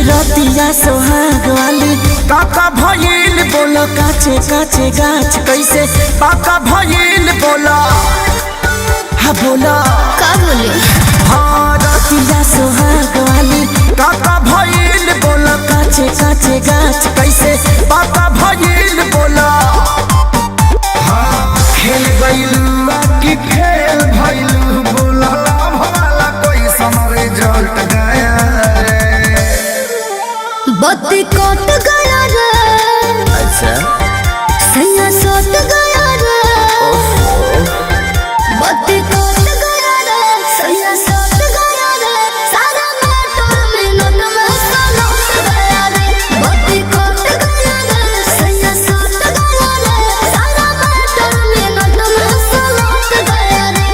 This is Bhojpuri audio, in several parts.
रतिया सोहाग वाली काका भइल बोला, काचे काचे गाछ कैसे पाका भइल बोला। हाँ बोला का बोले? हाँ रतिया सोहाग वाली काका भइल बोला, काचे काचे गाछ कैसे पाका भइल बोला। हाँ खेल गइलू की खेल भइलू बोला, भला कोई समरे जलट गया बत्ती कट गया रे। अच्छा सैया सट गया रे। बत्ती कट गया रे, सैया सट गया रे। सारा मोटर मिनट में सलट गया रे। बत्ती कट गया रे, सैया सट गया रे। सारा मोटर मिनट में सलट गया रे।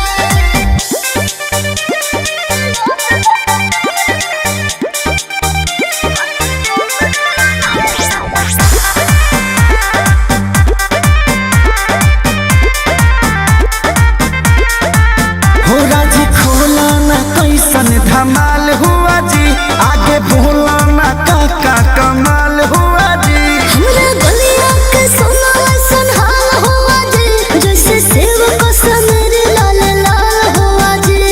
धमाल हुआ जी, आगे बोला ना काका कमाल हुआ जी। हमरा गलिया के सोना संहाल हुआ जी, जैसे सेव को समेरे लाल लाल हुआ जी।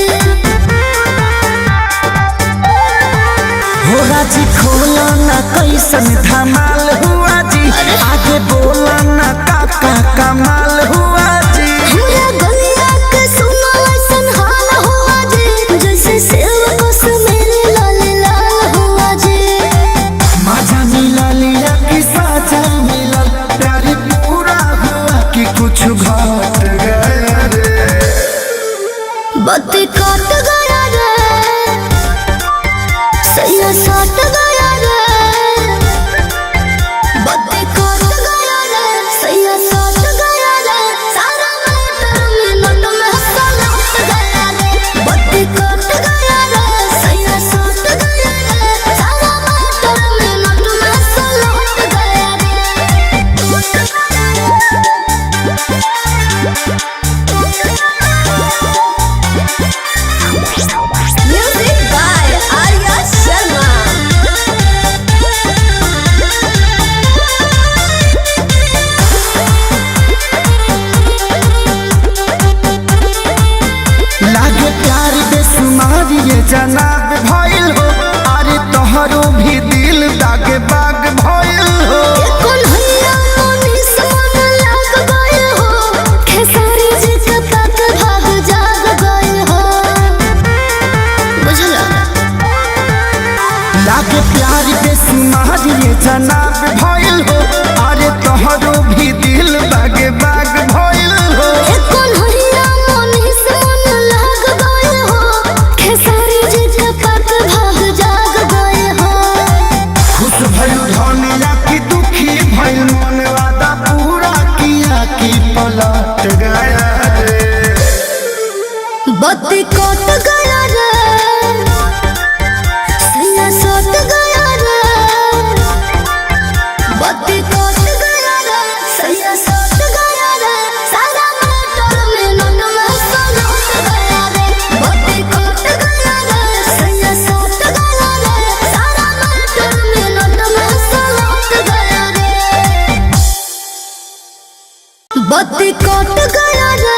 हो राजी खोला ना कैसन धमाल हुआ जी, आगे बोला ना काका कमाल हुआ जी। हमरा गलिया के सोना संहाल हुआ जी, जैसे सेव को समेरे लाल लाल हुआ जी। मजा मिला लिया कि साजा मिला, प्यारी पूरा हुआ कि कुछ घट गया रे। बत्ती कट गया रे, सैया सट गया रे। बत्ती कट गया रे, सैया सट गया रे। सारा मोटर मिनट में सलट गया रे। बत्ती कट गया रे, सैया सट गया रे। सारा मोटर मिनट में सलट गया रे। Music by Arya Sharma. लागे प्यार बेसुमार ये जनाब भइल हो, अरे तोहरो भी दिल दागे बाग भइल हो। कौन हैया मोनिस मन लाग गए हो, खेसारी जी के तक भाग जाग गए हो। बुझला? लागे प्यार बेसुमार ये जनाब भइल हो, अरे तोहरो भी दिल दागे बाग भइल हो। कौन हैया मोनिस मन लाग गए हो, खेसारी जी के तक भाग जाग गए हो। खुश भइल धनिया की दुखी भइल मन, वादा पूरा किया कि पलट गया रे। बत्ती कट गया रे, सैया सट गया रे। बत्ती कट गया रे, सैया सट गया रे। सारा मोटर मिनट में सलट गया रे। बत्ती कट गया रे, सैया सट गया रे। सारा मोटर मिनट में सलट गया रे। बत्ती कट गया रे।